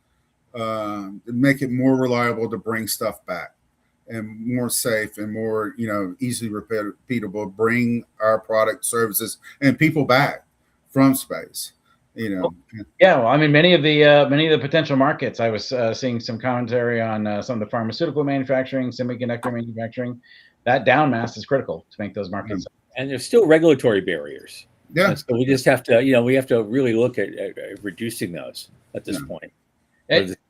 make it more reliable to bring stuff back and more safe and more, easily repeatable, bring our product, services, and people back from space. Yeah, well, I mean, many of the potential markets. I was seeing some commentary on some of the pharmaceutical manufacturing, semiconductor manufacturing. That down mass is critical to make those markets. And there's still regulatory barriers. Yeah. And so we just have to, we have to really look at reducing those at this point.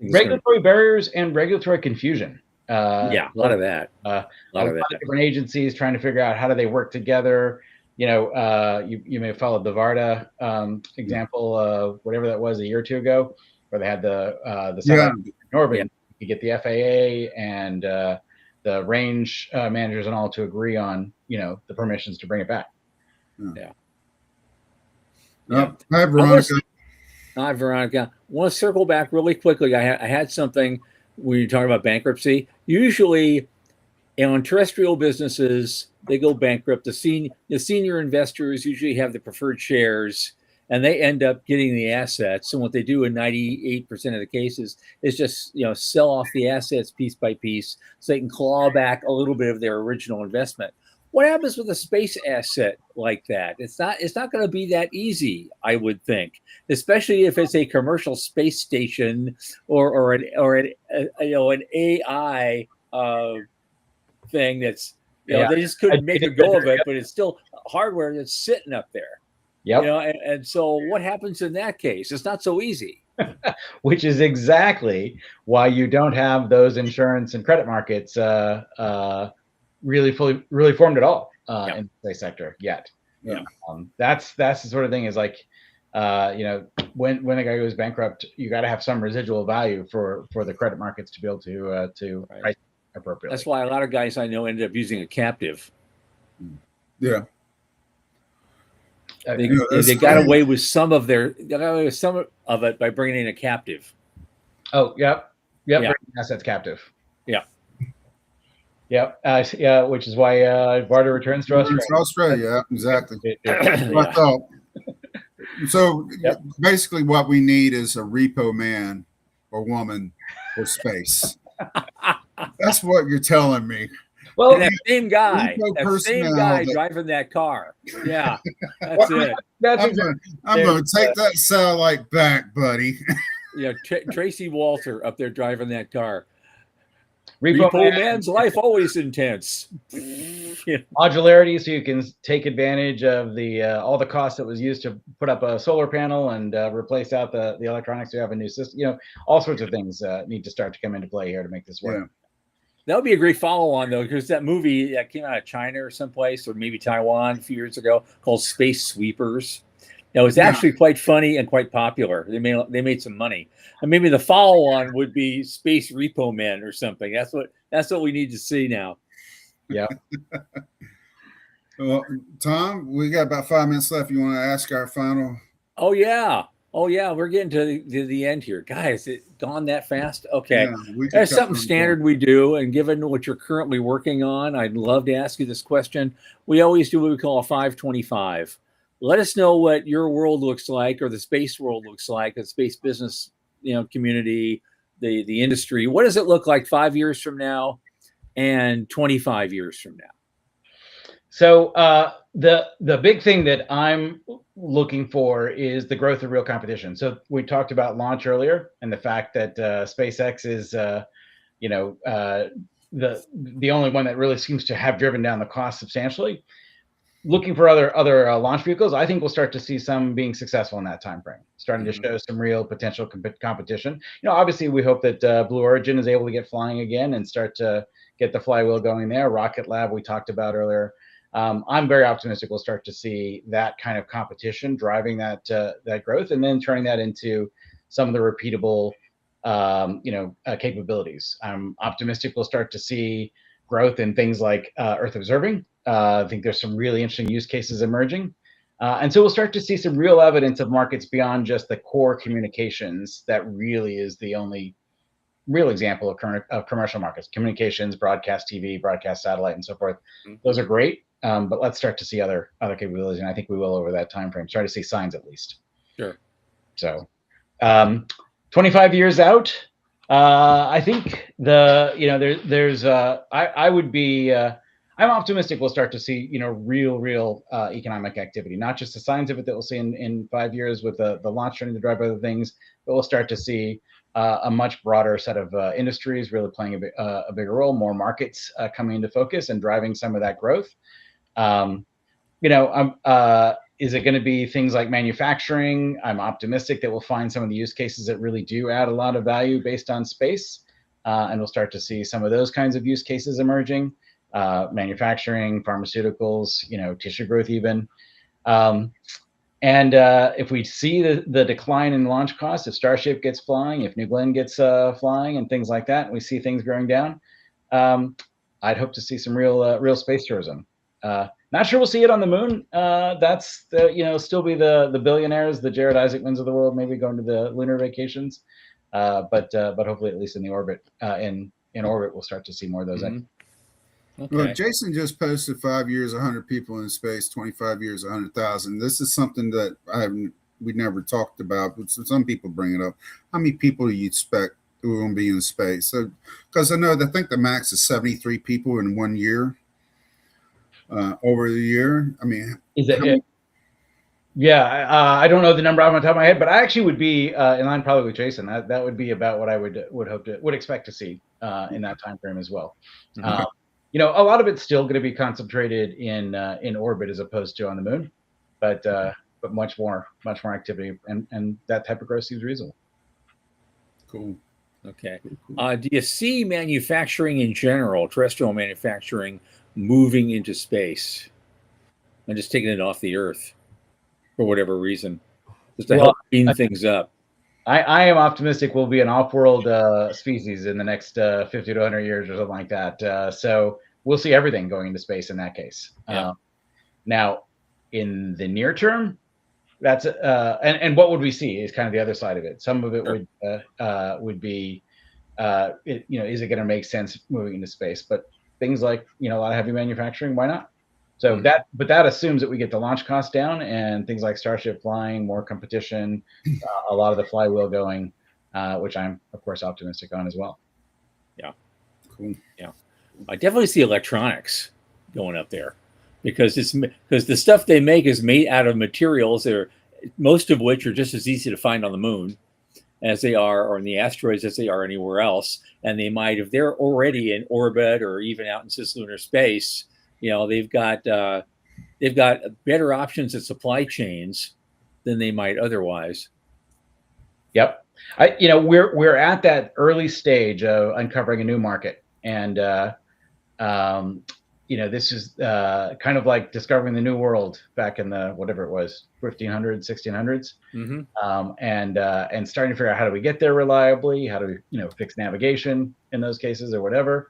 Regulatory barriers and regulatory confusion. A lot of that. A lot of different agencies trying to figure out how do they work together. You may have followed the Varda example, whatever that was a year or two ago, where they had the satellite in orbit. You get the FAA and the range managers and all to agree on the permissions to bring it back. Hi, Veronica. Hi, Veronica. I want to circle back really quickly. I had something when you're talking about bankruptcy. Usually, on terrestrial businesses, they go bankrupt. The senior investors usually have the preferred shares, and they end up getting the assets. And what they do in 98% of the cases is just sell off the assets piece by piece, so they can claw back a little bit of their original investment. What happens with a space asset like that? It's not going to be that easy, I would think, especially if it's a commercial space station or an AI thing that's they just couldn't make a go of it, but it's still hardware that's sitting up there. And so what happens in that case? It's not so easy. Which is exactly why you don't have those insurance and credit markets really formed at all in the space sector yet. That's the sort of thing is like when a guy goes bankrupt, you got to have some residual value for the credit markets to be able to price appropriately. That's why a lot of guys I know ended up using a captive. They got away with some of it by bringing in a captive. Bringing assets captive. Which is why Varda returns to Australia. Exactly. So basically what we need is a repo man or woman for space. That's what you're telling me. Well, that same guy driving that car. Yeah, that's it. I'm going to take that satellite back, buddy. Tracy Walter up there driving that car. Repo man's life always intense. Modularity, so you can take advantage of the all the cost that was used to put up a solar panel and replace out the electronics to have a new system. All sorts of things need to start to come into play here to make this work. That would be a great follow-on, though, because that movie that came out of China or someplace, or maybe Taiwan a few years ago, called Space Sweepers. It was actually quite funny and quite popular. They made some money, and maybe the follow-on would be Space Repo Men or something. That's what we need to see now. Yeah. Well, Tom, we got about 5 minutes left. You want to ask our final? Oh yeah. Oh yeah, we're getting to the end here, guys. It gone that fast? Okay, Yeah, we could there's cut something them short. standard we do, and given what you're currently working on, I'd love to ask you this question. We always do what we call a 525. Let us know what your world looks like, or the space world looks like, the space business, community, the industry. What does it look like 5 years from now, and 25 years from now? So the big thing that I'm looking for is the growth of real competition. So we talked about launch earlier, and the fact that SpaceX is the only one that really seems to have driven down the cost substantially. Looking for other launch vehicles, I think we'll start to see some being successful in that time frame, starting to show some real potential competition. Obviously, we hope that Blue Origin is able to get flying again and start to get the flywheel going there. Rocket Lab, we talked about earlier. I'm very optimistic we'll start to see that kind of competition driving that growth, and then turning that into some of the repeatable capabilities. I'm optimistic we'll start to see growth in things like Earth observing. I think there's some really interesting use cases emerging. And so we'll start to see some real evidence of markets beyond just the core communications that really is the only real example of commercial markets: communications, broadcast TV, broadcast satellite, and so forth. Those are great, but let's start to see other capabilities, and I think we will over that time frame. Start to see signs at least. Sure. So 25 years out, I think I'm optimistic we'll start to see real economic activity, not just the signs of it that we'll see in 5 years with the launch turning to drive other things, but we'll start to see a much broader set of industries really playing a bigger role, more markets coming into focus and driving some of that growth. Is it going to be things like manufacturing? I'm optimistic that we'll find some of the use cases that really do add a lot of value based on space, and we'll start to see some of those kinds of use cases emerging. Manufacturing, pharmaceuticals, tissue growth even. And if we see the decline in launch costs, if Starship gets flying, if New Glenn gets flying and things like that, and we see things going down, I'd hope to see some real space tourism. Not sure we'll see it on the moon. That's still be the billionaires, the Jared Isaacmans of the world, maybe going to the lunar vacations. But hopefully at least in the orbit, in orbit, we'll start to see more of those. Okay. Well, Jason just posted 5 years, 100 people in space, 25 years, 100,000. This is something that we never talked about, but some people bring it up. How many people do you expect who are going to be in space? So, because I think the max is 73 people in 1 year. Over the year, I mean, is it? Yeah, I don't know the number off the top of my head, but I actually would be in line probably with Jason. That would be about what I would expect to see in that time frame as well. Okay. A lot of it's still going to be concentrated in orbit as opposed to on the moon, but much more activity, and that type of growth seems reasonable. Cool. Okay. Do you see manufacturing in general, terrestrial manufacturing, moving into space and just taking it off the Earth for whatever reason, just to help clean things up? I am optimistic we'll be an off-world species in the next 50 to 100 years or something like that. So we'll see everything going into space in that case. Yeah. Now, in the near term, that's and what would we see is kind of the other side of it. Some of it would be, is it going to make sense moving into space? But things like a lot of heavy manufacturing, why not? So that assumes that we get the launch costs down and things like Starship flying, more competition, a lot of the flywheel going, which I'm of course optimistic on as well. Yeah, cool. Yeah, I definitely see electronics going up there because the stuff they make is made out of materials most of which are just as easy to find on the moon as they are, or in the asteroids as they are anywhere else. And they might, if they're already in orbit or even out in cislunar space, they've got better options at supply chains than they might otherwise. Yep. We're at that early stage of uncovering a new market, and this is kind of like discovering the new world back in the whatever it was, 1500s, 1600s, and starting to figure out how do we get there reliably, how do we fix navigation in those cases or whatever.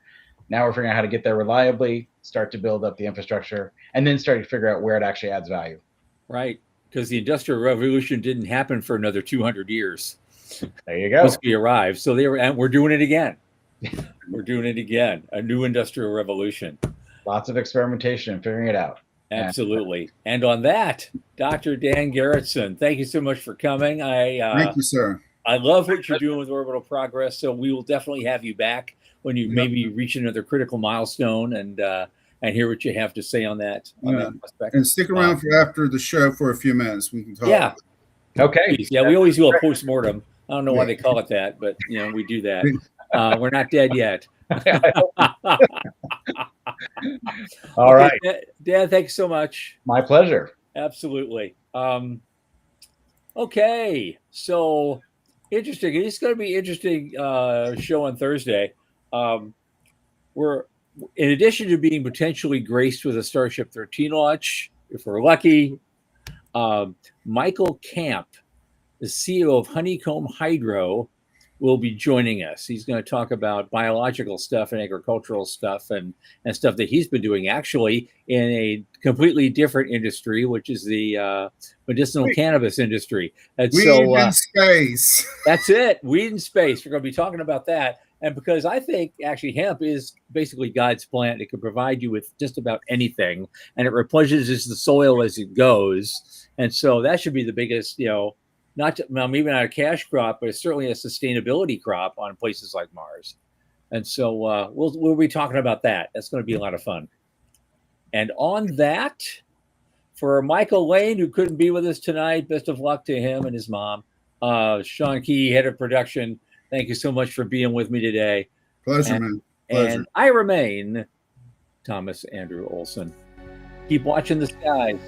Now we're figuring out how to get there reliably, start to build up the infrastructure, and then start to figure out where it actually adds value. Right. because the Industrial Revolution didn't happen for another 200 years. There you go. Once we arrived. So and we're doing it again. We're doing it again. A new Industrial Revolution. Lots of experimentation and figuring it out. Absolutely. And on that, Dr. Dan Garretson, thank you so much for coming. Thank you, sir. I love what you're doing with Orbital Progress. So we will definitely have you back when you maybe reach another critical milestone and hear what you have to say on that. That aspect. And stick around for after the show for a few minutes. We can talk. Yeah. Okay. Yeah, we always do a post-mortem. I don't know why they call it that, but we do that. We're not dead yet. All right. Dan, thanks so much. My pleasure. Absolutely. Okay. So interesting. It's going to be interesting show on Thursday. We're, in addition to being potentially graced with a Starship 13 launch, if we're lucky, Michael Camp, the CEO of Honeycomb Hydro, will be joining us. He's going to talk about biological stuff and agricultural stuff and stuff that he's been doing actually in a completely different industry, which is the medicinal cannabis industry. And weed in space. That's it. Weed in space. We're going to be talking about that. And because I think actually hemp is basically God's plant. It can provide you with just about anything, and it replenishes the soil as it goes. And so that should be the biggest, maybe not a cash crop, but it's certainly a sustainability crop on places like Mars. And so we'll be talking about that. That's going to be a lot of fun. And on that, for Michael Lane, who couldn't be with us tonight, best of luck to him and his mom. Sean Key, head of production, thank you so much for being with me today. Pleasure, man. Pleasure. And I remain Thomas Andrew Olson. Keep watching the skies.